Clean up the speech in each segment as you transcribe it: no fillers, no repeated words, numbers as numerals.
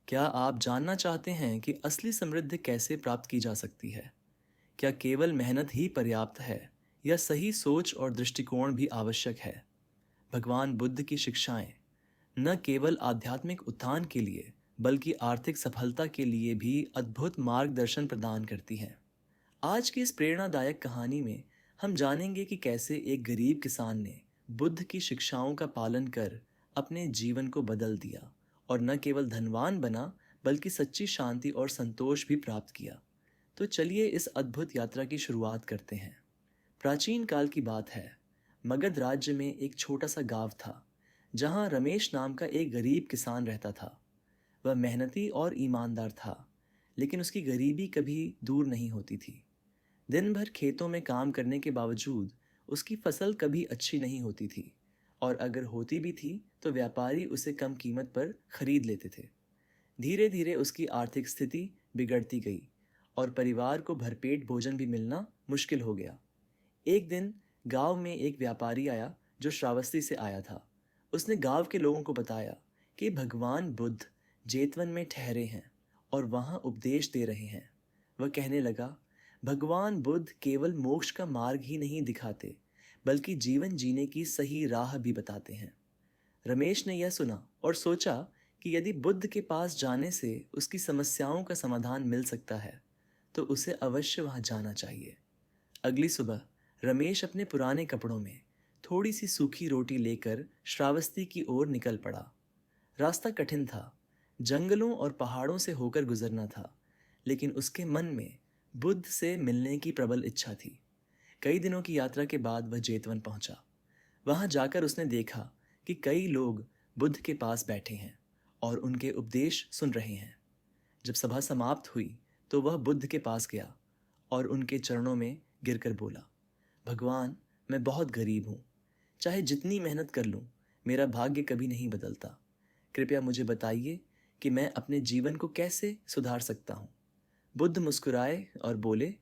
क्या आप जानना चाहते हैं कि असली समृद्धि कैसे प्राप्त की जा सकती है? क्या केवल मेहनत ही पर्याप्त है या सही सोच और दृष्टिकोण भी आवश्यक है? भगवान बुद्ध की शिक्षाएं न केवल आध्यात्मिक उत्थान के लिए बल्कि आर्थिक सफलता के लिए भी अद्भुत मार्गदर्शन प्रदान करती हैं। आज की इस प्रेरणादायक कहानी में हम जानेंगे कि कैसे एक गरीब किसान ने बुद्ध की शिक्षाओं का पालन कर अपने जीवन को बदल दिया और न केवल धनवान बना बल्कि सच्ची शांति और संतोष भी प्राप्त किया। तो चलिए इस अद्भुत यात्रा की शुरुआत करते हैं। प्राचीन काल की बात है। मगध राज्य में एक छोटा सा गांव था जहां रमेश नाम का एक गरीब किसान रहता था। वह मेहनती और ईमानदार था, लेकिन उसकी गरीबी कभी दूर नहीं होती थी। दिन भर खेतों में काम करने के बावजूद उसकी फसल कभी अच्छी नहीं होती थी, और अगर होती भी थी तो व्यापारी उसे कम कीमत पर खरीद लेते थे। धीरे धीरे उसकी आर्थिक स्थिति बिगड़ती गई और परिवार को भरपेट भोजन भी मिलना मुश्किल हो गया। एक दिन गांव में एक व्यापारी आया जो श्रावस्ती से आया था। उसने गांव के लोगों को बताया कि भगवान बुद्ध जेतवन में ठहरे हैं और वहां उपदेश दे रहे हैं। वह कहने लगा, भगवान बुद्ध केवल मोक्ष का मार्ग ही नहीं दिखाते बल्कि जीवन जीने की सही राह भी बताते हैं। रमेश ने यह सुना और सोचा कि यदि बुद्ध के पास जाने से उसकी समस्याओं का समाधान मिल सकता है तो उसे अवश्य वहां जाना चाहिए। अगली सुबह रमेश अपने पुराने कपड़ों में थोड़ी सी सूखी रोटी लेकर श्रावस्ती की ओर निकल पड़ा। रास्ता कठिन था, जंगलों और पहाड़ों से होकर गुजरना था, लेकिन उसके मन में बुद्ध से मिलने की प्रबल इच्छा थी। कई दिनों की यात्रा के बाद वह जेतवन पहुंचा। वहां जाकर उसने देखा कि कई लोग बुद्ध के पास बैठे हैं और उनके उपदेश सुन रहे हैं। जब सभा समाप्त हुई तो वह बुद्ध के पास गया और उनके चरणों में गिरकर बोला, भगवान, मैं बहुत गरीब हूँ। चाहे जितनी मेहनत कर लूँ, मेरा भाग्य कभी नहीं बदलता। कृपया मुझे बताइए कि मैं अपने जीवन को कैसे सुधार सकता हूँ। बुद्ध मुस्कुराए और बोले,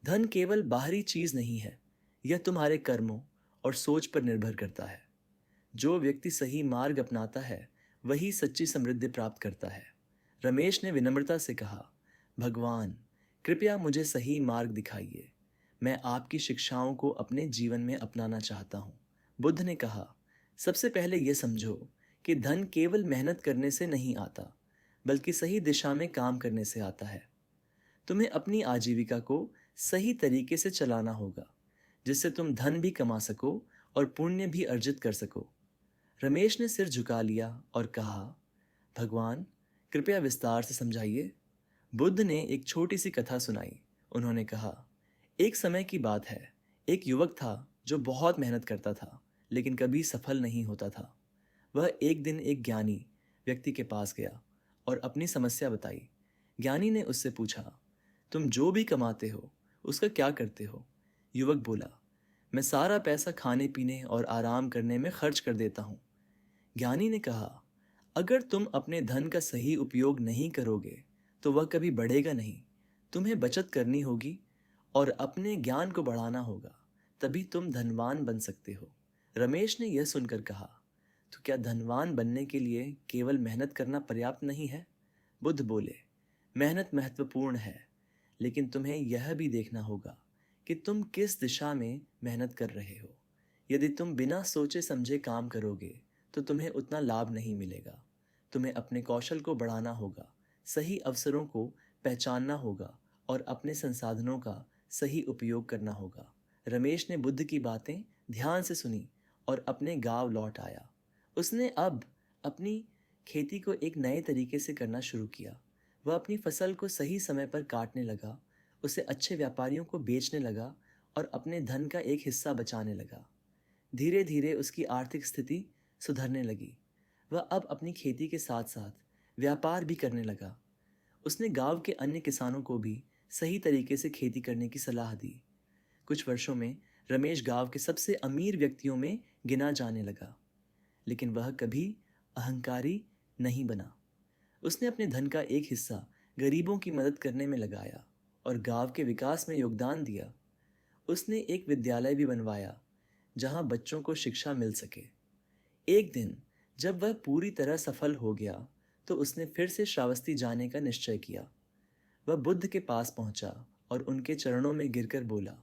धन केवल बाहरी चीज नहीं है, यह तुम्हारे कर्मों और सोच पर निर्भर करता है। जो व्यक्ति सही मार्ग अपनाता है वही सच्ची समृद्धि प्राप्त करता है। रमेश ने विनम्रता से कहा, भगवान, कृपया मुझे सही मार्ग दिखाइए। मैं आपकी शिक्षाओं को अपने जीवन में अपनाना चाहता हूँ। बुद्ध ने कहा, सबसे पहले यह समझो कि धन केवल मेहनत करने से नहीं आता बल्कि सही दिशा में काम करने से आता है। तुम्हें अपनी आजीविका को सही तरीके से चलाना होगा, जिससे तुम धन भी कमा सको और पुण्य भी अर्जित कर सको। रमेश ने सिर झुका लिया और कहा, भगवान, कृपया विस्तार से समझाइए। बुद्ध ने एक छोटी सी कथा सुनाई। उन्होंने कहा, एक समय की बात है। एक युवक था जो बहुत मेहनत करता था लेकिन कभी सफल नहीं होता था। वह एक दिन एक ज्ञानी व्यक्ति के पास गया और अपनी समस्या बताई। ज्ञानी ने उससे पूछा, तुम जो भी कमाते हो उसका क्या करते हो? युवक बोला, मैं सारा पैसा खाने पीने और आराम करने में खर्च कर देता हूँ। ज्ञानी ने कहा, अगर तुम अपने धन का सही उपयोग नहीं करोगे तो वह कभी बढ़ेगा नहीं। तुम्हें बचत करनी होगी और अपने ज्ञान को बढ़ाना होगा, तभी तुम धनवान बन सकते हो। रमेश ने यह सुनकर कहा, तो क्या धनवान बनने के लिए केवल मेहनत करना पर्याप्त नहीं है? बुद्ध बोले, मेहनत महत्वपूर्ण है, लेकिन तुम्हें यह भी देखना होगा कि तुम किस दिशा में मेहनत कर रहे हो। यदि तुम बिना सोचे समझे काम करोगे तो तुम्हें उतना लाभ नहीं मिलेगा। तुम्हें अपने कौशल को बढ़ाना होगा, सही अवसरों को पहचानना होगा और अपने संसाधनों का सही उपयोग करना होगा। रमेश ने बुद्ध की बातें ध्यान से सुनी और अपने गांव लौट आया। उसने अब अपनी खेती को एक नए तरीके से करना शुरू किया। वह अपनी फसल को सही समय पर काटने लगा, उसे अच्छे व्यापारियों को बेचने लगा और अपने धन का एक हिस्सा बचाने लगा। धीरे धीरे उसकी आर्थिक स्थिति सुधरने लगी। वह अब अपनी खेती के साथ साथ व्यापार भी करने लगा। उसने गांव के अन्य किसानों को भी सही तरीके से खेती करने की सलाह दी। कुछ वर्षों में रमेश गांव के सबसे अमीर व्यक्तियों में गिना जाने लगा, लेकिन वह कभी अहंकारी नहीं बना। उसने अपने धन का एक हिस्सा गरीबों की मदद करने में लगाया और गांव के विकास में योगदान दिया। उसने एक विद्यालय भी बनवाया जहां बच्चों को शिक्षा मिल सके। एक दिन जब वह पूरी तरह सफल हो गया तो उसने फिर से श्रावस्ती जाने का निश्चय किया। वह बुद्ध के पास पहुंचा और उनके चरणों में गिरकर बोला,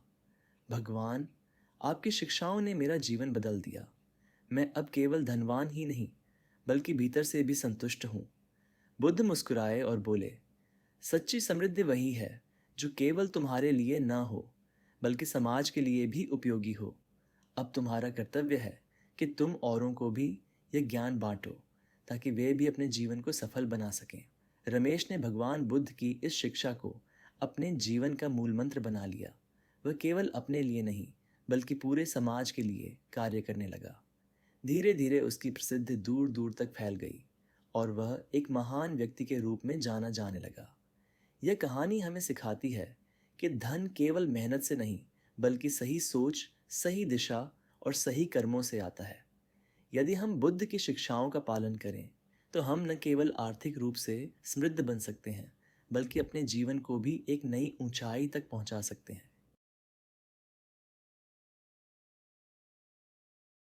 भगवान, आपकी शिक्षाओं ने मेरा जीवन बदल दिया। मैं अब केवल धनवान ही नहीं बल्कि भीतर से भी संतुष्ट हूँ। बुद्ध मुस्कुराए और बोले, सच्ची समृद्धि वही है जो केवल तुम्हारे लिए ना हो बल्कि समाज के लिए भी उपयोगी हो। अब तुम्हारा कर्तव्य है कि तुम औरों को भी यह ज्ञान बांटो ताकि वे भी अपने जीवन को सफल बना सकें। रमेश ने भगवान बुद्ध की इस शिक्षा को अपने जीवन का मूल मंत्र बना लिया। वह केवल अपने लिए नहीं बल्कि पूरे समाज के लिए कार्य करने लगा। धीरे धीरे उसकी प्रसिद्धि दूर दूर तक फैल गई और वह एक महान व्यक्ति के रूप में जाना जाने लगा। यह कहानी हमें सिखाती है कि धन केवल मेहनत से नहीं बल्कि सही सोच, सही दिशा और सही कर्मों से आता है। यदि हम बुद्ध की शिक्षाओं का पालन करें तो हम न केवल आर्थिक रूप से समृद्ध बन सकते हैं बल्कि अपने जीवन को भी एक नई ऊंचाई तक पहुंचा सकते हैं।